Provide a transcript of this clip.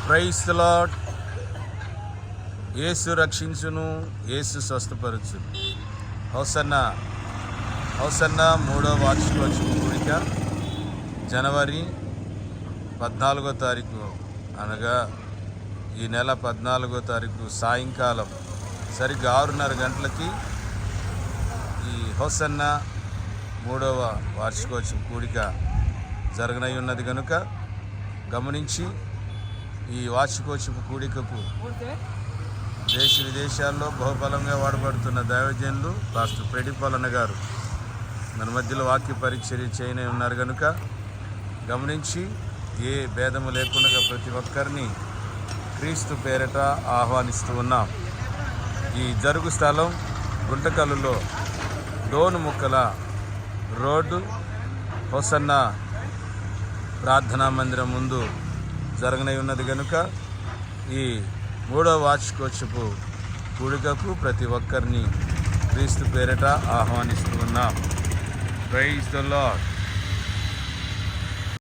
Praise the lord. యేసు రక్షించును, యేసు స్వస్థపరచును. Hosanna hosanna 3వ వార్షికోత్సవ కూడిక జనవరి 14వ తారీఖు అనగా ఈ నెల 14వ తారీఖు సాయంకాలం సరిగ్గా 6:30 గంటలకి ఈ హోసన్నా 3వ వార్షికోత్సవ కూడిక జరగనై ఉన్నది కనుక గమనించి ఈ వార్షికోత్సవ కూడికకు దేశ విదేశాల్లో బహుబలంగా వాడబడుతున్న దైవజనులు పాస్టర్ ప్రెడిపాలన్న గారు మన మధ్యలో వాక్య పరిచర్య చేయనే ఉన్నారు కనుక గమనించి ఏ భేదము లేకుండా ప్రతి ఒక్కరిని క్రీస్తు పేరట ఆహ్వానిస్తూ ఉన్నాం. ఈ జరుగు స్థలం గుంటకల్లులో డోను ముక్కల రోడ్డు హోసన్నా ప్రార్థనా మందిరం ముందు జరగనై ఉన్నది కనుక ఈ 3వ వార్షికోత్సవపు కూడికకు ప్రతి ఒక్కరిని క్రీస్తు పేరట ఆహ్వానిస్తూ ఉన్నాం. Praise the lord.